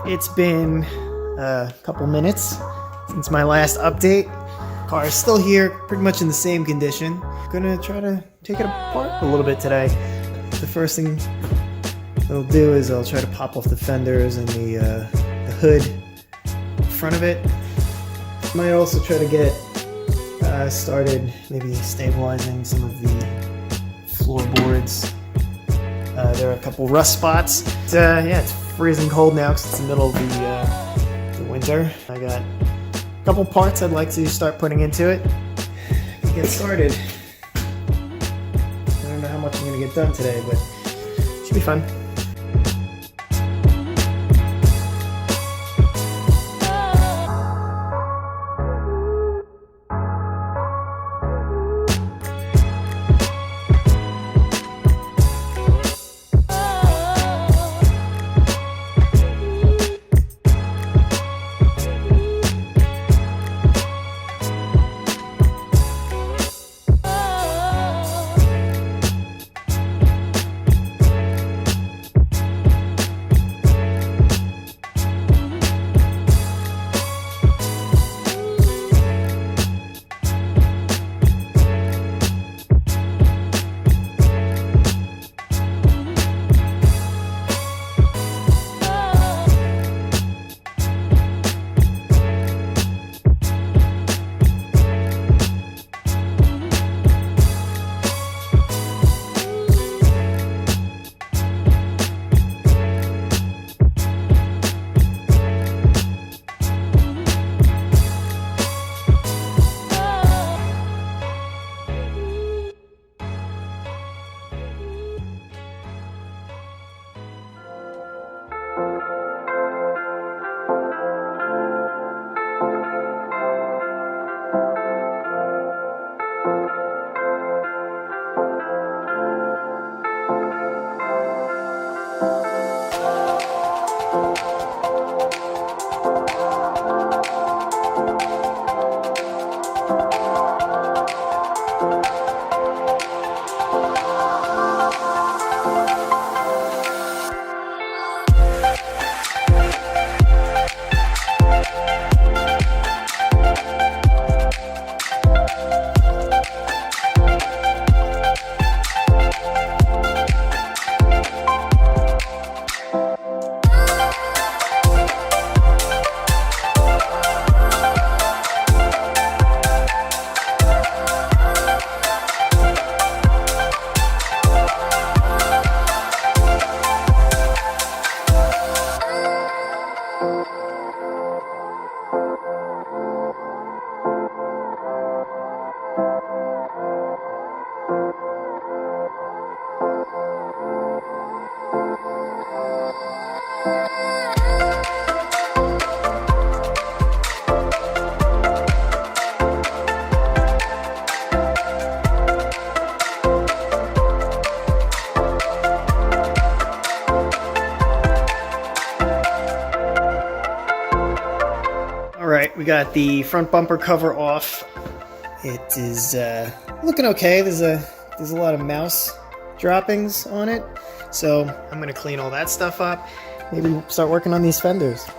It's been a couple minutes since my last update. Car is still here, pretty much in the same condition. Gonna try to take it apart a little bit today. The first thing I'll do is I'll try to pop off the fenders and the hood in front of it. Might also try to get started maybe stabilizing some of the floorboards. There are a couple rust spots. It's freezing cold now because it's the middle of the winter. I got a couple parts I'd like to start putting into it. Get started. I don't know how much I'm going to get done today, but it should be fun. Alright, we got the front bumper cover off. It is looking okay. There's a lot of mouse droppings on it. So I'm gonna clean all that stuff up. Maybe start working on these fenders.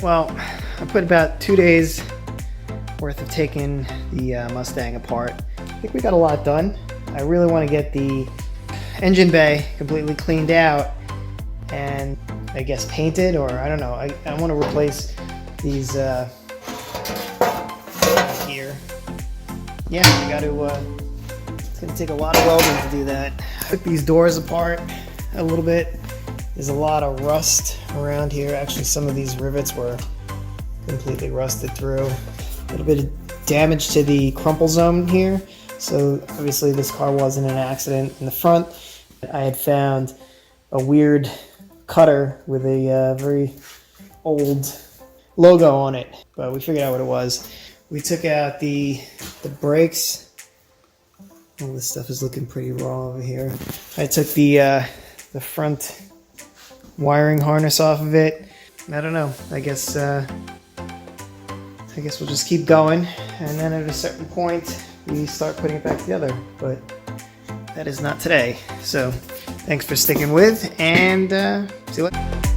Well, I put about 2 days worth of taking the Mustang apart. I think we got a lot done. I really want to get the engine bay completely cleaned out and I guess painted, or I don't know. I want to replace these here. Yeah, I got to. It's gonna take a lot of welding to do that. I took these doors apart a little bit. There's a lot of rust around here. Actually, some of these rivets were completely rusted through. A little bit of damage to the crumple zone here. So obviously this car wasn't an accident. In the front, I had found a weird cutter with a very old logo on it, but we figured out what it was. We took out the brakes. All this stuff is looking pretty raw over here. I took the front wiring harness off of it. I don't know. I guess we'll just keep going, and then at a certain point we start putting it back together. But that is not today. So thanks for sticking with, and see you later.